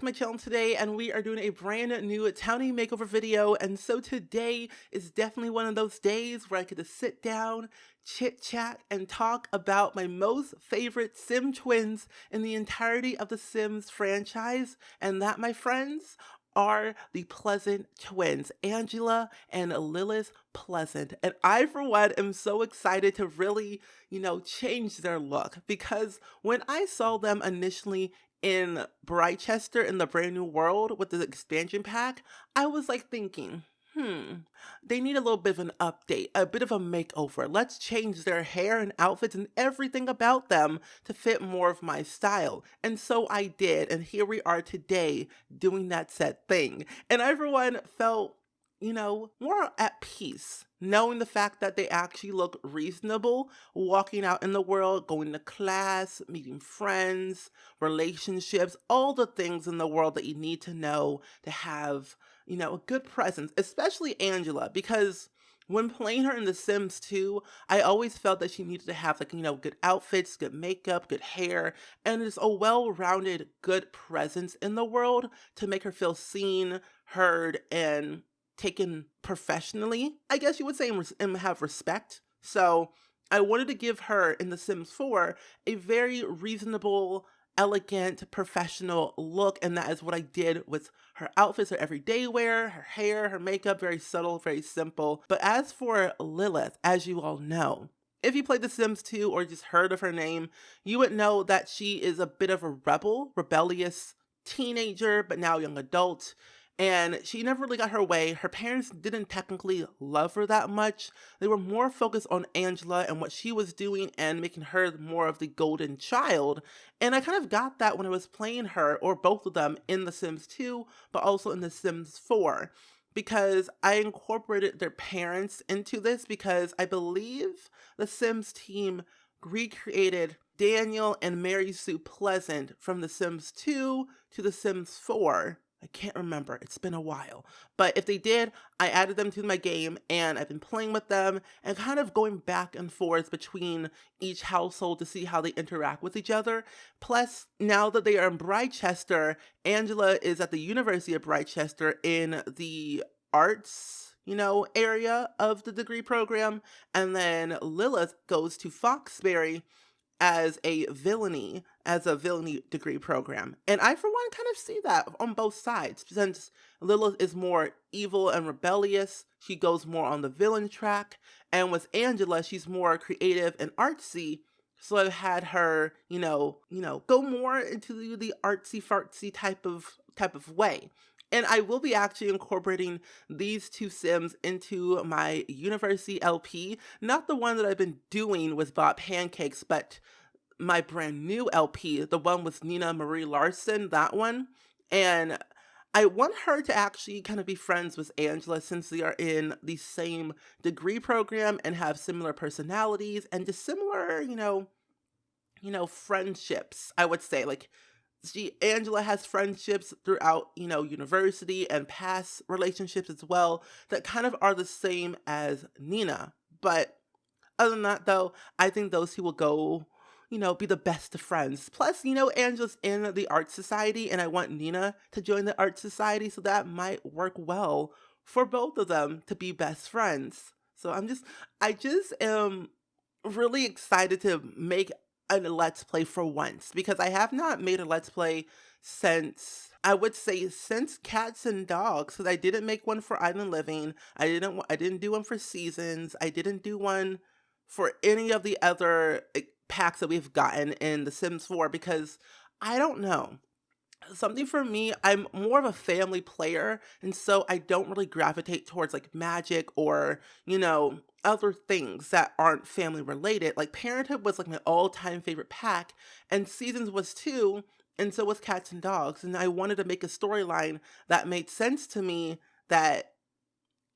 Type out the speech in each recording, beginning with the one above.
to my channel today, and we are doing a brand new Townie Makeover video. And so today is definitely one of those days where I get to sit down, chit chat, and talk about my most favorite Sim twins in the entirety of the Sims franchise. And that, my friends, are the Pleasant twins, Angela and Lilith Pleasant. And I, for one, am so excited to really, change their look, because when I saw them initially in Brightchester in the brand new world with the expansion pack, I was like thinking, they need a little bit of an update, a bit of a makeover. Let's change their hair and outfits and everything about them to fit more of my style. And so I did, and here we are today doing that said thing. And everyone felt, more at peace, knowing the fact that they actually look reasonable, walking out in the world, going to class, meeting friends, relationships, all the things in the world that you need to know to have, a good presence, especially Angela, because when playing her in The Sims 2, I always felt that she needed to have, good outfits, good makeup, good hair, and just a well-rounded, good presence in the world to make her feel seen, heard, and taken professionally, I guess you would say, and have respect. So I wanted to give her in The Sims 4 a very reasonable, elegant, professional look, and that is what I did with her outfits, her everyday wear, her hair, her makeup, very subtle, very simple. But as for Lilith, as you all know, if you played The Sims 2 or just heard of her name, you would know that she is a bit of a rebellious teenager, but now young adult. And she never really got her way. Her parents didn't technically love her that much. They were more focused on Angela and what she was doing and making her more of the golden child. And I kind of got that when I was playing her, or both of them, in The Sims 2, but also in The Sims 4. Because I incorporated their parents into this, because I believe the Sims team recreated Daniel and Mary Sue Pleasant from The Sims 2 to The Sims 4. I can't remember. It's been a while. But if they did, I added them to my game, and I've been playing with them and kind of going back and forth between each household to see how they interact with each other. Plus, now that they are in Brightchester, Angela is at the University of Brightchester in the arts, area of the degree program. And then Lilith goes to Foxbury as a villainy degree program. And I, for one, kind of see that on both sides. Since Lilith is more evil and rebellious, she goes more on the villain track. And with Angela, she's more creative and artsy. So I've had her, go more into the artsy fartsy type of way. And I will be actually incorporating these two Sims into my University LP. Not the one that I've been doing with Bob Pancakes, but my brand new LP, the one with Nina Marie Larson, that one. And I want her to actually kind of be friends with Angela, since they are in the same degree program and have similar personalities and just similar, friendships, I would say. Angela has friendships throughout, university and past relationships as well that kind of are the same as Nina. But other than that, though, I think those two will go, be the best of friends. Plus, Angela's in the art society, and I want Nina to join the art society, so that might work well for both of them to be best friends. So I just am really excited to make a Let's Play for once, because I have not made a Let's Play since Cats and Dogs. Because I didn't make one for Island Living. I didn't do one for Seasons. I didn't do one for any of the other packs that we've gotten in The Sims 4, because I don't know. Something for me, I'm more of a family player, and so I don't really gravitate towards magic or, other things that aren't family related. Like Parenthood was my all-time favorite pack, and Seasons was too, and so was Cats and Dogs. And I wanted to make a storyline that made sense to me, that,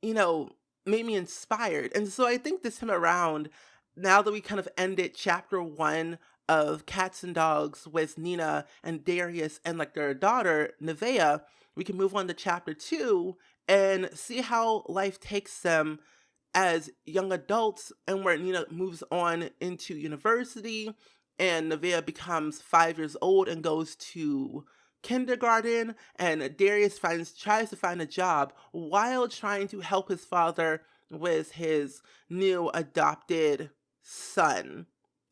made me inspired. And so I think this time around, now that we kind of ended chapter 1 of Cats and Dogs with Nina and Darius and their daughter Nevaeh, we can move on to chapter 2 and see how life takes them as young adults, and where Nina moves on into university and Nevaeh becomes 5 years old and goes to kindergarten, and Darius tries to find a job while trying to help his father with his new adopted son,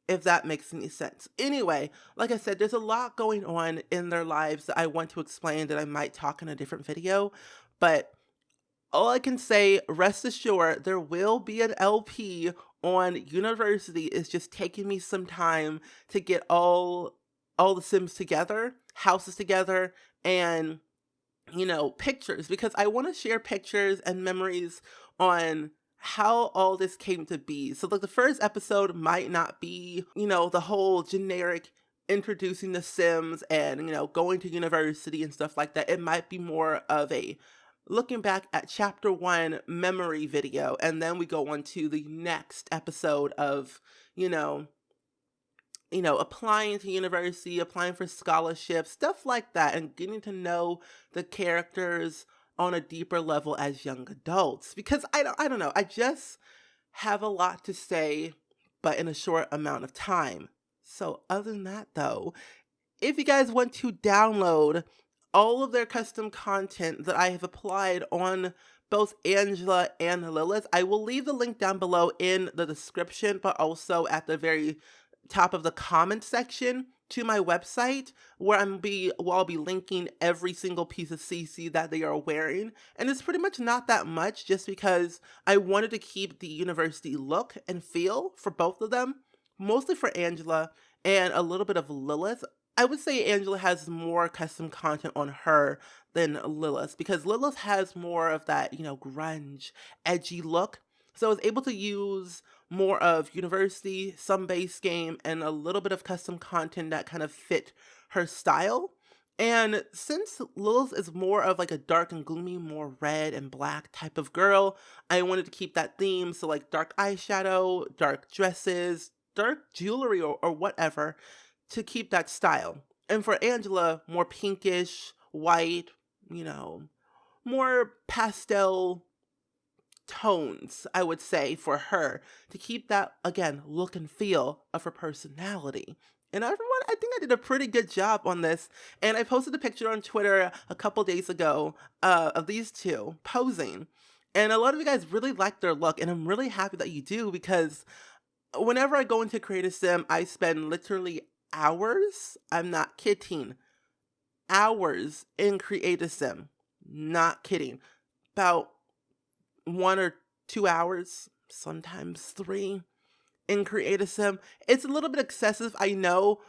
if that makes any sense. Anyway, like I said, there's a lot going on in their lives that I want to explain that I might talk in a different video, but all I can say, rest assured, there will be an LP on University. It's just taking me some time to get all the Sims together, houses together, and pictures, because I want to share pictures and memories on how all this came to be. So like the first episode might not be, the whole generic introducing the Sims and, going to university and stuff like that. It might be more of a looking back at chapter 1 memory video, and then we go on to the next episode of, applying to university, applying for scholarships, stuff like that, and getting to know the characters on a deeper level as young adults. Because I don't know, I just have a lot to say, but in a short amount of time. So other than that though, if you guys want to download all of their custom content that I have applied on both Angela and Lilith, I will leave the link down below in the description, but also at the very top of the comment section to my website, where I'll be linking every single piece of CC that they are wearing. And it's pretty much not that much, just because I wanted to keep the university look and feel for both of them, mostly for Angela and a little bit of Lilith. I would say Angela has more custom content on her than Lilith, because Lilith has more of that, grunge, edgy look. So I was able to use more of university, some base game, and a little bit of custom content that kind of fit her style. And since Lilith is more of like a dark and gloomy, more red and black type of girl, I wanted to keep that theme. So like dark eyeshadow, dark dresses, dark jewelry, or whatever, to keep that style. And for Angela, more pinkish, white, more pastel tones, I would say, for her, to keep that, again, look and feel of her personality. And everyone, I think I did a pretty good job on this. And I posted a picture on Twitter a couple days ago of these two posing. And a lot of you guys really like their look, and I'm really happy that you do, because whenever I go into Creative Sim, I spend literally hours, I'm not kidding, hours in Creative Sim. Not kidding. About 1 or 2 hours, sometimes 3 in Creative Sim. It's a little bit excessive, I know.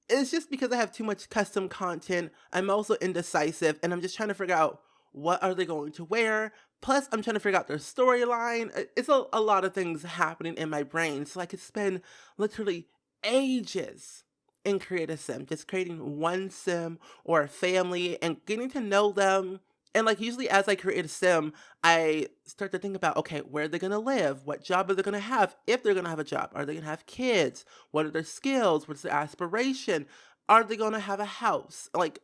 It's just because I have too much custom content. I'm also indecisive, and I'm just trying to figure out what are they going to wear. Plus, I'm trying to figure out their storyline. It's a lot of things happening in my brain, so I could spend literally ages in Creative Sim, just creating one Sim or a family and getting to know them. And like usually as I create a Sim, I start to think about, okay, where are they going to live? What job are they going to have? If they're going to have a job, are they going to have kids? What are their skills? What's their aspiration? Are they going to have a house? Like,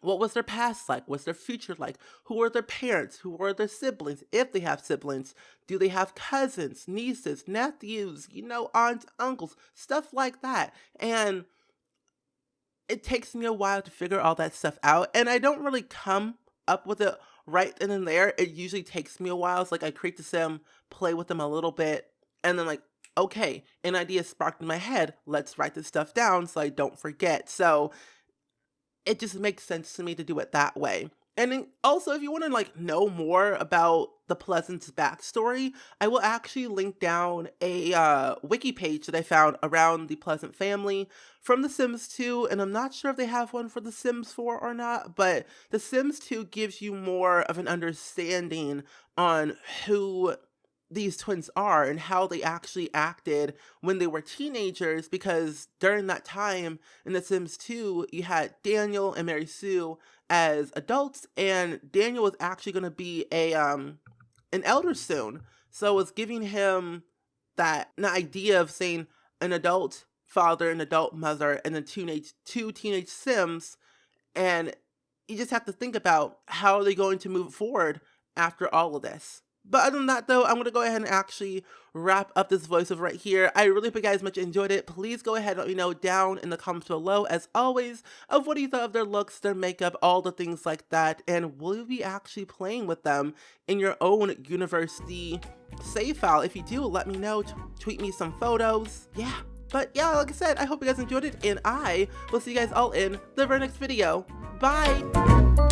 what was their past like? What's their future like? Who are their parents? Who are their siblings? If they have siblings, do they have cousins, nieces, nephews, aunts, uncles, stuff like that. And it takes me a while to figure all that stuff out. And I don't really come up with it right then and there. It usually takes me a while. It's like I create the Sim, play with them a little bit, and then like, okay, an idea sparked in my head. Let's write this stuff down so I don't forget. So it just makes sense to me to do it that way. And then also, if you want to like know more about the Pleasant's backstory, I will actually link down a wiki page that I found around the Pleasant family from The Sims 2, and I'm not sure if they have one for The Sims 4 or not, but The Sims 2 gives you more of an understanding on who these twins are and how they actually acted when they were teenagers, because during that time in The Sims 2, you had Daniel and Mary Sue as adults, and Daniel was actually going to be an elder soon. So it was giving him that an idea of saying an adult father, an adult mother, and then two teenage Sims. And you just have to think about how are they going to move forward after all of this. But other than that though, I'm going to go ahead and actually wrap up this voiceover right here. I really hope you guys much enjoyed it. Please go ahead and let me know down in the comments below, as always, of what you thought of their looks, their makeup, all the things like that, and will you be actually playing with them in your own university save file? If you do, let me know. Tweet me some photos. Yeah. But yeah, like I said, I hope you guys enjoyed it, and I will see you guys all in the very next video. Bye!